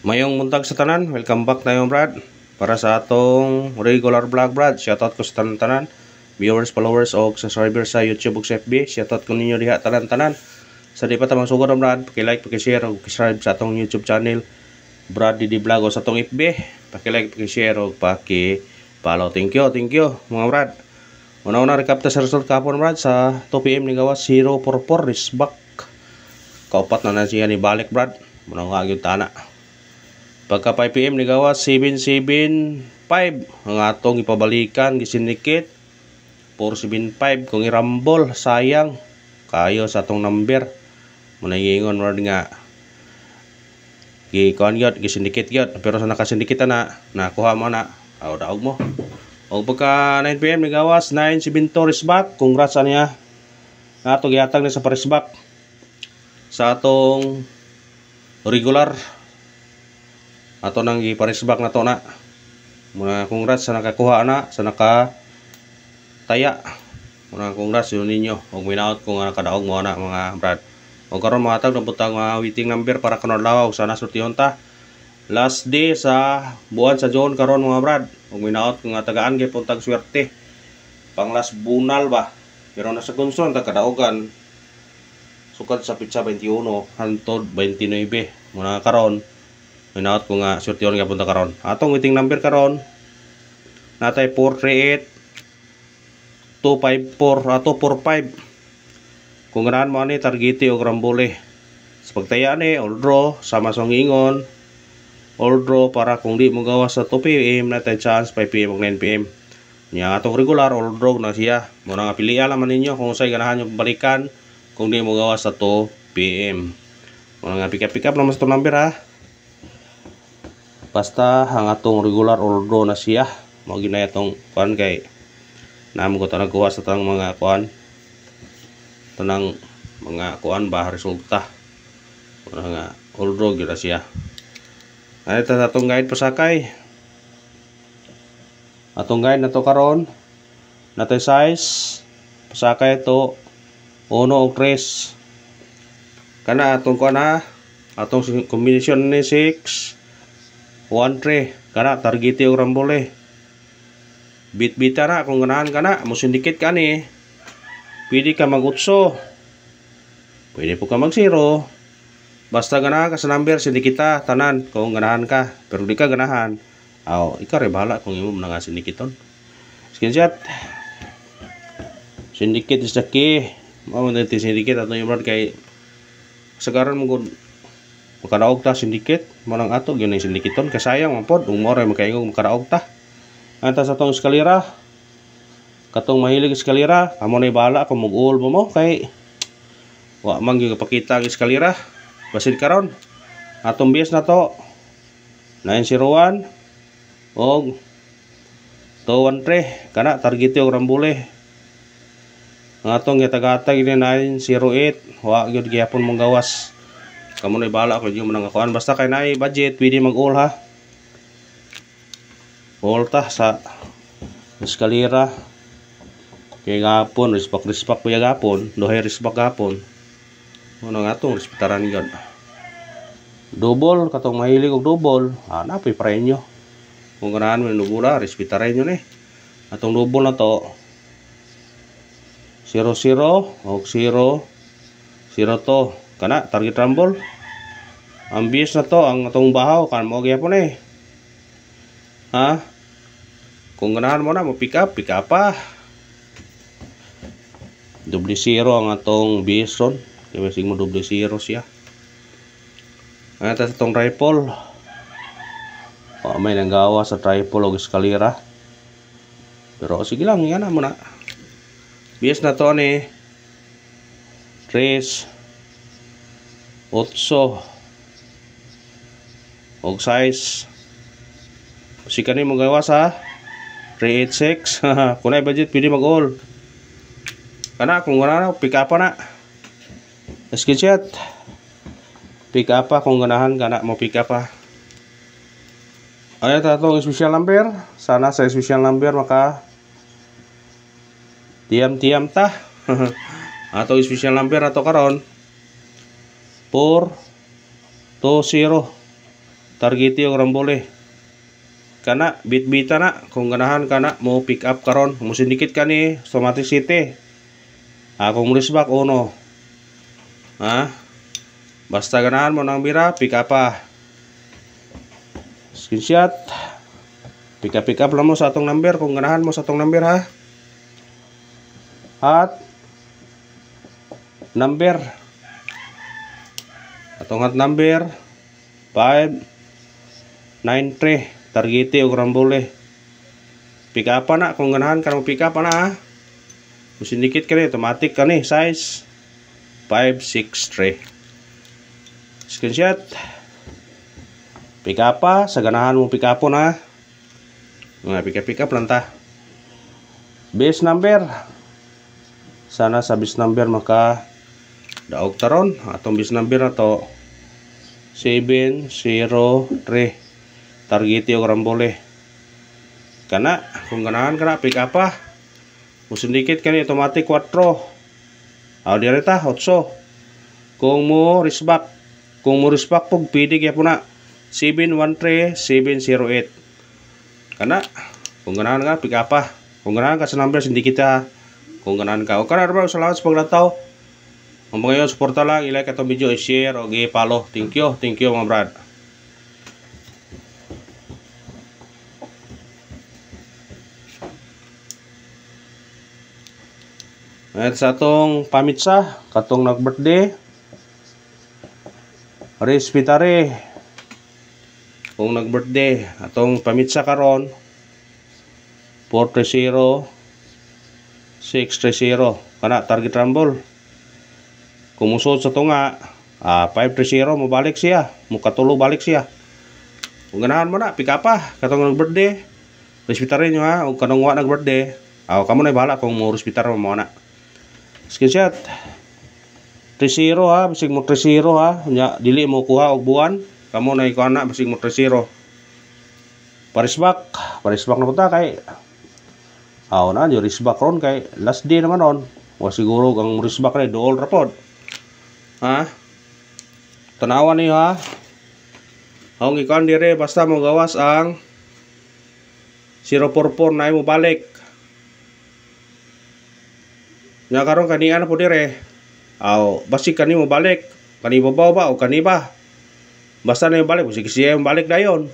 Mayong muntag sa tanan, welcome back tayo Brad. Para sa atong regular vlog Brad, shoutout ko sa tanan-tanan, viewers, followers o subscribers sa YouTube ug sa FB. Shoutout ko ninyo diha tanan-tanan. Sa di pa tamang sugod Brad, paki-like, paki-share ug paki-subscribe sa atong YouTube channel Brad Didi Vlog o sa atong FB. Paki-like, paki-share ug paki-follow. Thank you mga Brad. Una-una recap ta sa result kapon Brad sa 2 PM ni gawas 044 risback. Kaupat na siya ni balik Brad. Muna nga gyud tana. Pagka 5 PM ni gawas 775 ang atong ipabalikan gisinikit 475 kung irambol sayang kayo sa atong number. Muna giingon Brad nga gikuan gyud gisindikit gyud pero sa nakasindikitan na nakuha mo na daog mo. O pagka 9 PM ni gawas 972 risback. Congrats niya ato gihatag ni sa parisback sa atong regular ato nang giparisback na to na. Muna congrats sa nakakuha na sa nakataya. Muna congrats yun ninyo og winaut kung nakadaog mo na mga Brad. O karon mahatag na butang mga waiting number para kanalaw sana surtihon ta. Last day sa buwan sa June karon mga Brad. Og winaut kung tagaan gyud puntag swerte. Pang last bunal ba. Pero nasa konson ta kadaogan sukad sa pitsa 21 hantod 29. Muna karon winaut ko nga surtihon nga punta karon. Atong waiting number karon natay 438 254 ato 45. Kung ganahan mo ani targete o rambole. Sa pagtaya ni all draw sama sa ingon all draw para kung di mo gawas sa 2 PM natay chance 5 PM ug 9 PM. Nya atong regular all draw na siya. Mo nga pilian man ninyo kung usay ganahan nyo balikan kung di mo gawas sa 2 PM. Mo nga pick up naman sa number ha. Basta ang atong regular all draw na siya. Mao ginay atong kuan kay namo ko ta nagkuha sa tanang mga kuan. Tanang mga kuan ba resulta. Nga all draw gyud siya. Ay ta atong guide pasakay. Atong guide na to karon natay size pasakay to 1 og 3. Kana atong kuan ha. Atong combination ni 6 1-3 kana targete og rambole. Bit-bita na kung ganahan kana mo sindikit ka ni. Pwede ka mag-utso. Pwede po ka mag-0. Basta ganahan ka sa number sindikita tanan kung ganahan ka. Pero di ka ganahan, ikaw rin bahala kung imo na nga sindikiton. Screenshot. Sindikit is the key. Mao na ti sindikit ato yung brad kay sagaran mo gud makadaog ta sindikit manang ato gyud ning sindikiton kasayang man pod ug mao ray makaingog makadaog ta. Anta sa tong eskalera katong mahilig eskalera amo nay bahala kung mag-uol mo kay wa man gyud pakita ang eskalera basid karon atong base na to 901 og 213 kana targete og rambole ang atong gitag-atag ni 908 wa gyud gyapon mong gawas. Kamo na bahala ko yung mga kuan basta kay naay budget pwede mag-all ha. All ta sa eskalera. Kay gapon rispak kuya gapon, duhay rispak gapon. Ano nga tong respetaran gyud. Double katong mahilig og double, napay premyo. Kung ganahan mo nubula, respetaran nyo ni. Atong double na to 00 og 0 to kana target rumble. Ang bias na to ang atong bahaw kan mo gyapon ha. Kung ganahan mo na mo pick up pa. Double 0 ang atong bias ron. Kaya masig mo double 0 siya. Ata sa tong rifle. May nanggawa sa rifle o eskalera. Pero sige lang yan na muna. Bias na to ni 3 8 og size si kani mo gawas ha 386 kunay budget pwede mag-all kana kung ganahan pick up na screenshot pick up pa kung ganahan kana mo pick up pa. Ay tatong special number sana sa special number maka tiam ta ato special number ato karon 420 targeti og rambole. Kana bit-bita na kung ganahan kana mo pick up karon, mo sindikit kani Automatic City. Kung risbak uno. Basta ganahan mo nang bira, pick up Screenshot. Pick up lang mo sa atong number kung ganahan mo sa atong number ha. At number. Atong hot number 593. Targeti og rambole. Pick up na kung ganahan ka mo pick up na ha. Musindikit ka ni automatic ka ni size 563. Screenshot. Pick up sa ganahan mo pick up na. Pick up lang ta. Base number. Sana sa base number maka daog taron. Atong base number na to 703. Targeti og rambole. Kana kung ganahan kana pick up musindikit kani automatic 4. Direta 8. Kung mo risbak pug pwede gyapon na 713708. Kana kung ganahan ka pick up kung ganahan ka sa number sindikit kung ganahan ka o kana ra salamat sa paglantaw. Ang mga yon suporta lang, i-like atong video, i-share o i-follow. Thank you mga brad. At sa atong pamitsa, katong nag-birthday, respetare. Kung nag-birthday, atong pamitsa karon 430 630. Kana target rumble. Kung musod sa tunga, 530 mo balik siya, mo katulo balik siya. Kung ganahan mo na, pick up katong nag-birthday. Respetare nyo ha, kung kanong wa nag-birthday, kamo na bahala kung mo respetare mo na. Screenshot 30 ha, bisig mo 30 ha, nya dili mo kuha og buwan, kamo na ikuha na bisig mo 30. Parisbak na punta kay na yo risbak ron kay last day naman ron. Wa siguro ang risbak na dool rapod. Tanawan niyo ha. Ang ikuan dire basta mo gawas ang 044 na mo balik. Nya karon kaniya na po dire. Basi kani mo balik. Kani babaw ba o kani ba? Basta na yung balik. Sige siya yung balik dayon.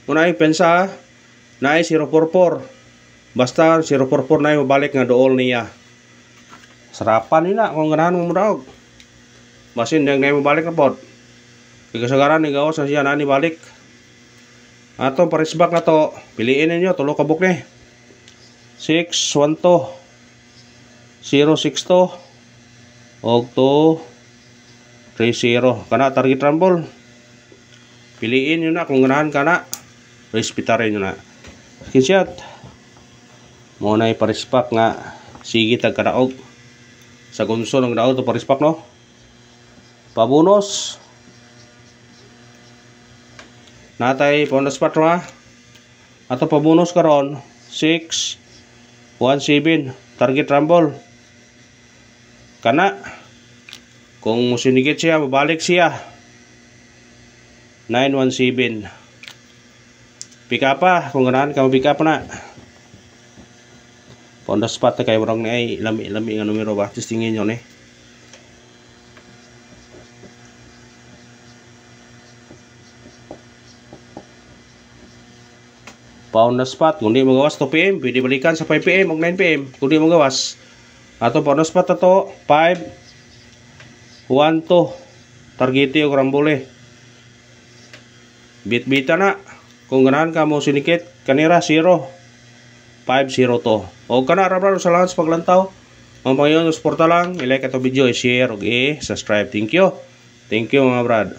Muna yung pensa na 044. Basta 044 na yung balik nga dool niya. Sarapan nila kung ganahan mo daog. Basin na yung balik na po. Kasagaran ni gawas na siya na ni balik. Atong parisbak na to. Piliin ninyo. Tulo kabuk ni. 612 062 og 230. Kana target rumble. Piliin nyo na kung ganahan ka na. Respetarin nyo na. Screenshot. Muna iparispak nga. Sige tagkadaog. Sa gunso ng daog to parispak no. Pabonus. Natay bonus spot ha. Ato pabonus karon 617 target rumble. Kana kung musinigit siya mabalik siya 917. Pick up kung ganahan ka pick up na. On the spot kay murang ni ay lami nga numero ba testingin nyo ni. On the spot kung di mo gawas 2 PM pwede balikan sa 5 PM o 9 PM kung di mo gawas. Ato on the spot ato 5 1 2 targeti og rambole. Bit-bita na kung ganahan ka mo sinikit kanira 0 502. O kana ra salamat sa paglantaw. Ang pangayon suporta lang, i-like ato video, i-share ug i-subscribe. Thank you mga brad.